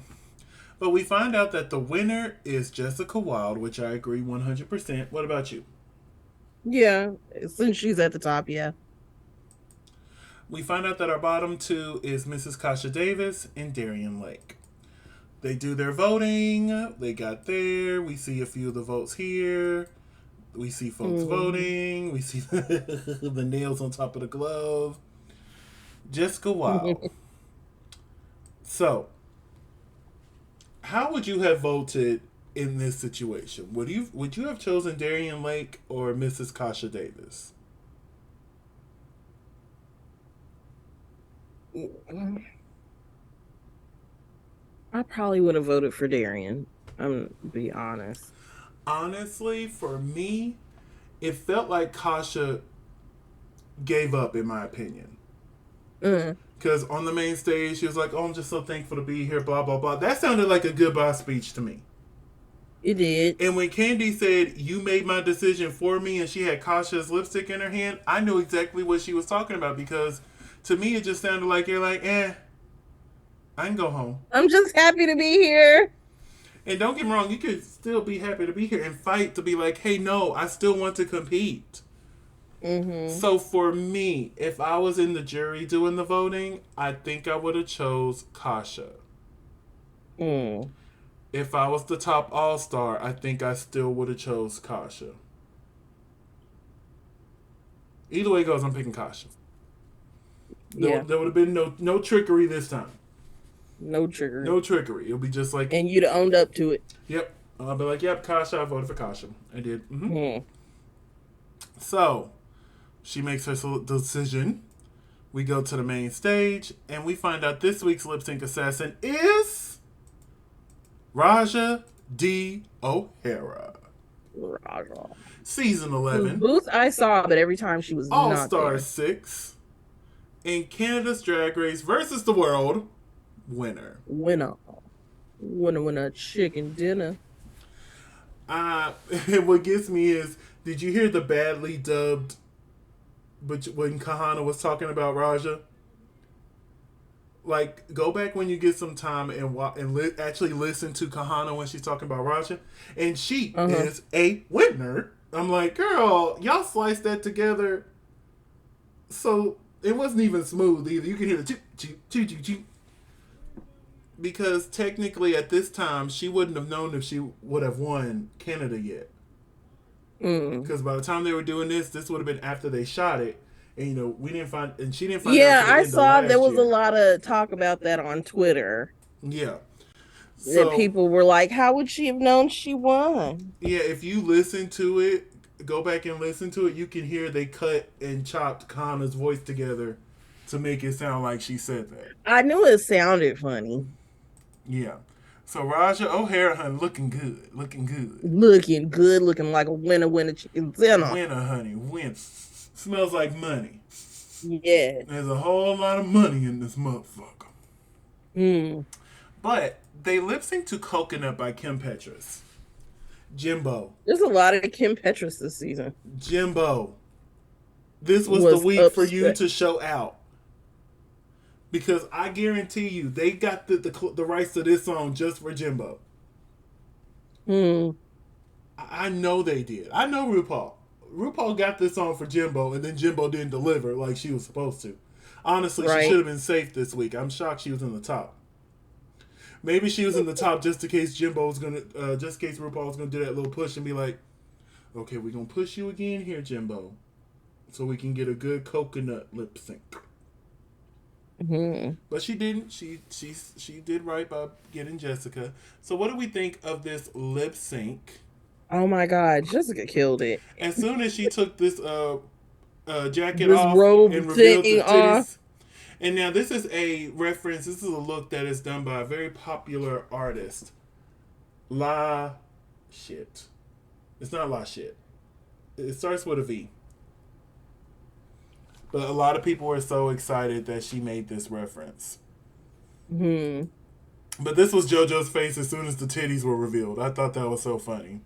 But we find out that the winner is Jessica Wilde, which I agree 100%. What about you? Yeah, since she's at the top, yeah. We find out that our bottom two is Mrs. Kasha Davis and Darian Lake. They do their voting. They got there. We see a few of the votes here. We see folks voting. We see the nails on top of the glove. Jessica Wilde. So, how would you have voted in this situation? Would you have chosen Darian Lake or Mrs. Kasha Davis? I probably would have voted for Darian. I'm gonna be honest. Honestly, for me, it felt like Kasha gave up, in my opinion. Because on the main stage, she was like, "Oh, I'm just so thankful to be here." Blah blah blah. That sounded like a goodbye speech to me. It did. And when Candy said, "You made my decision for me," and she had Kasha's lipstick in her hand, I knew exactly what she was talking about, because to me, it just sounded like you're like, I can go home. I'm just happy to be here. And don't get me wrong, you could still be happy to be here and fight to be like, hey, no, I still want to compete. So for me, if I was in the jury doing the voting, I think I would have chose Kasha. If I was the top all-star, I think I still would have chose Kasha. Either way it goes, I'm picking Kasha. There would have been no trickery this time. No trickery. No trickery. It'll be just like... And you'd have owned up to it. Yep. I'll be like, yep, Kasha, I voted for Kasha. I did. So, she makes her decision. We go to the main stage, and we find out this week's lip sync assassin is... Raja D. O'Hara. Raja. Season 11. Booth I saw, but every time she was All-Star 6. In Canada's Drag Race versus the World. Winner. Winner chicken dinner. And what gets me is, did you hear the badly dubbed when Kahana was talking about Raja? Like, go back when you get some time and actually listen to Kahana when she's talking about Raja. And she is a winner. I'm like, girl, y'all sliced that together. So it wasn't even smooth either. You can hear the choo choo choo choo choo. Because technically at this time, she wouldn't have known if she would have won Canada yet. Because by the time they were doing this would have been after they shot it. And, we didn't find, and she didn't find out. Yeah, I saw there was a lot of talk about that on Twitter. Yeah. So, that people were like, how would she have known she won? Yeah, if you listen to it, go back and listen to it, you can hear they cut and chopped Kana's voice together to make it sound like she said that. I knew it sounded funny. Yeah. So Raja O'Hara, honey, looking good. Looking like a winner chicken dinner. Winner, honey, winner. Smells like money. Yeah. There's a whole lot of money in this motherfucker. But they lip sync to Coconut by Kim Petras. Jimbo. There's a lot of Kim Petras this season. Jimbo. This was the week for you to show out. Because I guarantee you, they got the rights to this song just for Jimbo. I know they did. I know RuPaul. RuPaul got this song for Jimbo, and then Jimbo didn't deliver like she was supposed to. Honestly, she should have been safe this week. I'm shocked she was in the top. Maybe she was in the top just in case RuPaul was gonna do that little push and be like, okay, we're gonna push you again here, Jimbo, so we can get a good coconut lip sync. Mhm. But she didn't. She did right by getting Jessica. So what do we think of this lip sync? Oh my God, Jessica killed it. As soon as she took this jacket This off and robe revealed the thing off. titties. And now this is a reference. This is a look that is done by a very popular artist. La shit. It's not la shit. It starts with a V. But a lot of people were so excited that she made this reference. Hmm. But this was JoJo's face as soon as the titties were revealed. I thought that was so funny.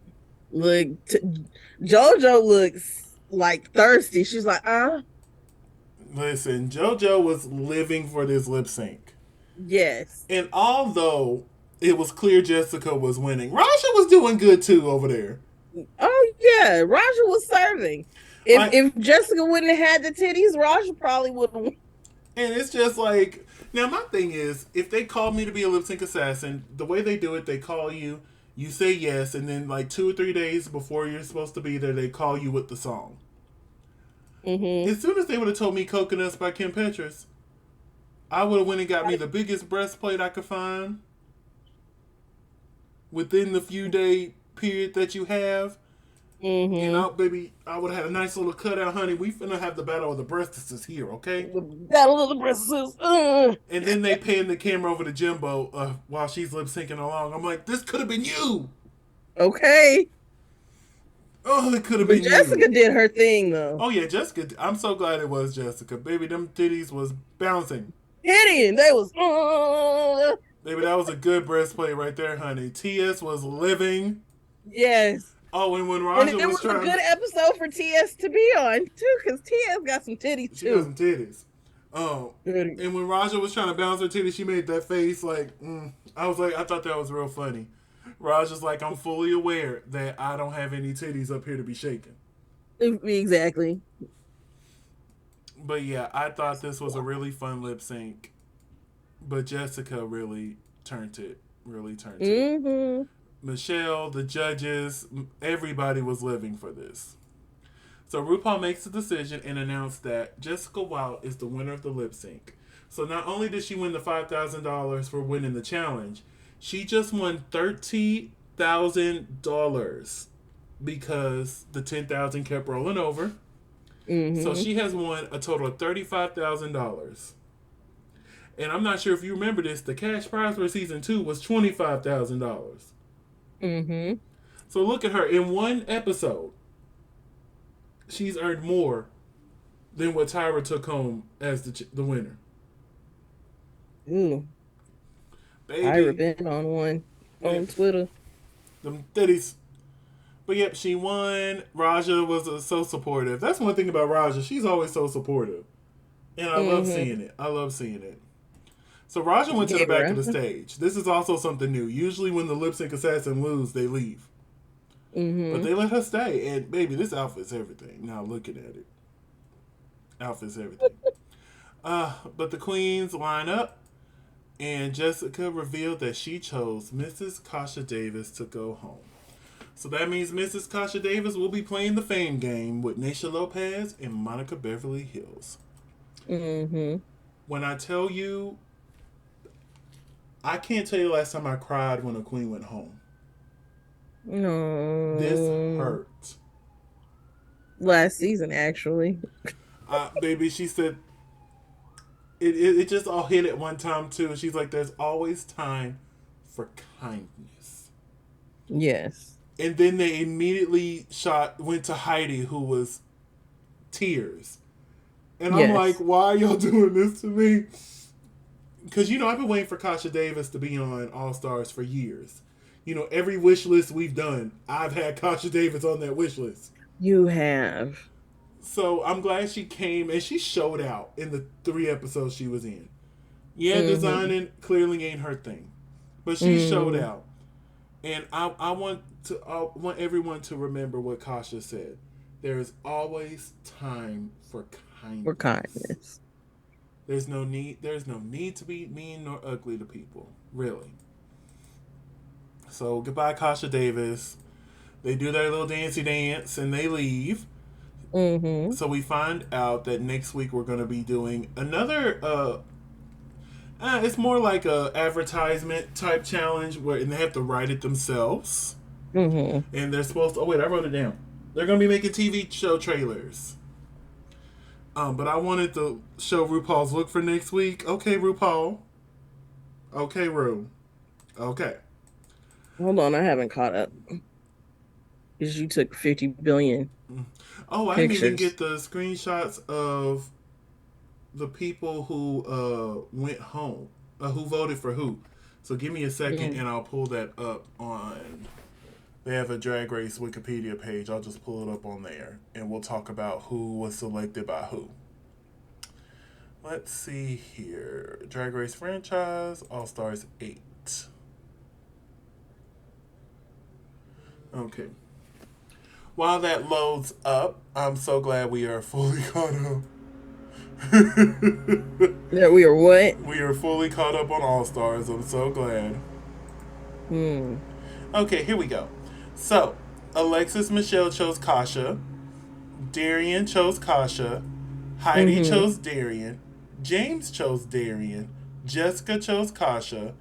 Look, JoJo looks like thirsty. She's like, Listen, JoJo was living for this lip sync. yes. And although it was clear Jessica was winning, Raja was doing good too over there. Oh yeah, Raja was serving. If I, if Jessica wouldn't have had the titties, Raja probably would have. and it's just like, now my thing is, if they called me to be a lip sync assassin, the way they do it, they call you, you say yes, and then like 2 or 3 days before you're supposed to be there, they call you with the song. Mm-hmm. As soon as they would have told me Coconuts by Kim Petras, I would have went and got me the biggest breastplate I could find within the few day period that you have. And Mm-hmm. baby, I would have had a nice little cutout, honey. We finna have the battle of the breastises here, okay? That little breasts. And then they pan the camera over to Jimbo while she's lip syncing along. I'm like, this could have been you. Okay. Oh, it could have But been Jessica you. did her thing though. Oh yeah, Jessica. I'm so glad it was Jessica. Baby, them titties was bouncing. Hitting. They was Baby, that was a good breastplate right there, honey. TS was living. yes. Oh, and when And Raja it was was a trying, good episode for TS to be on too, because TS got some titties she got too. some titties. Oh, and when Raja was trying to bounce her titties, she made that face like, I was like, I thought that was real funny. Raja's like, I'm fully aware that I don't have any titties up here to be shaking. Exactly. But yeah, I thought this was a really fun lip sync. But Jessica really turned it. Really turned it. Mm-hmm. Michelle, the judges, everybody was living for this. So RuPaul makes a decision and announced that Jessica Wilde is the winner of the lip sync. So not only did she win the $5,000 for winning the challenge, she just won $30,000 because the 10,000 kept rolling over. Mm-hmm. So she has won a total of $35,000. And I'm not sure if you remember this, the cash prize for season 2 was $25,000. Mm-hmm. So look at her in one episode. She's earned more than what Tyra took home as the winner. Ooh. Tyra Baby, been on one yeah, on Twitter. them titties. But yep, she won. Raja was so supportive. That's one thing about Raja. She's always so supportive. And I love Mm-hmm. seeing it. I love seeing it. So Raja went to the back of Yeah. the stage. This is also something new. Usually when the lip sync assassin lose, they leave. But Mm-hmm. they let her stay. And baby, this outfit's everything. Now looking at it. Outfit's everything. But the queens line up. And Jessica revealed that she chose Mrs. Kasha Davis to go home. So that means Mrs. Kasha Davis will be playing the fame game with Naysha Lopez and Monica Beverly Hills. Mm-hmm. When I tell you, I can't tell you the last time I cried when a queen went home. This No. hurt. Last season, actually. Baby, she said it just all hit at one time too. And she's like, there's always time for kindness. Yes. And then they immediately went to Heidi, who was tears. And I'm like, Yes. why are y'all doing this to me? Because, I've been waiting for Kasha Davis to be on All Stars for years. Every wish list we've done, I've had Kasha Davis on that wish list. You have. So I'm glad she came and she showed out in the 3 episodes she was in. Yeah, Mm-hmm. designing clearly ain't her thing. But she showed Mm-hmm. out. And I want everyone to remember what Kasha said. There is always time for For kindness. kindness. There's no need to be mean nor ugly to people. Really. So goodbye, Kasha Davis. They do their little dancey dance and they leave. Mm-hmm. So we find out that next week we're going to be doing another It's more like a advertisement type challenge and they have to write it themselves. Mm-hmm. And they're supposed to. Oh wait, I wrote it down. They're gonna be making TV show trailers. But I wanted to show RuPaul's look for next week. Okay, RuPaul. Okay, Ru. Okay. Hold on, I haven't caught up because you took 50 billion Oh, I didn't even pictures. get the screenshots of the people who went home, who voted for who. So give me a second Mm. and I'll pull that up on. They have a Drag Race Wikipedia page. I'll just pull it up on there and we'll talk about who was selected by who. Let's see here. Drag Race franchise, All Stars 8. Okay. While that loads up, I'm so glad we are fully caught up. That we are what? We are fully caught up on All Stars. I'm so glad. Hmm. Okay, here we go. So, Alexis Michelle chose Kasha. Darian chose Kasha. Heidi Mm-hmm. chose Darian. James chose Darian. Jessica chose Kasha.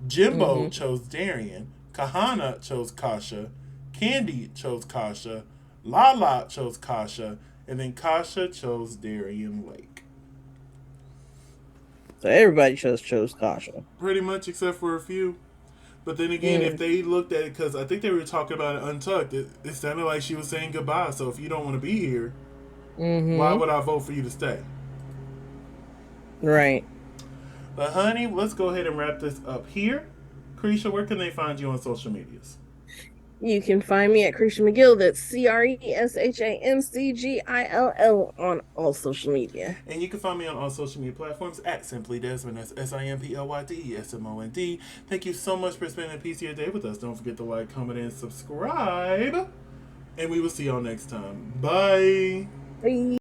Jimbo Mm-hmm. chose Darian. Kahana chose Kasha. Candy chose Kasha. Lala chose Kasha. And then Kasha chose Darian Lake. So everybody chose Kasha. Pretty much except for a few. But then again, if Mm. they looked at it, because I think they were talking about it untucked, it sounded like she was saying goodbye. So if you don't want to be here, why Mm-hmm. would I vote for you to stay? Right. But honey, let's go ahead and wrap this up here. Krisha, where can they find you on social medias? You can find me at Krisha McGill. That's CRESHAMCGILL on all social media. And you can find me on all social media platforms at Simply Desmond. That's SimplyDesmond. Thank you so much for spending a piece of your day with us. Don't forget to like, comment, and subscribe. And we will see y'all next time. Bye. Bye.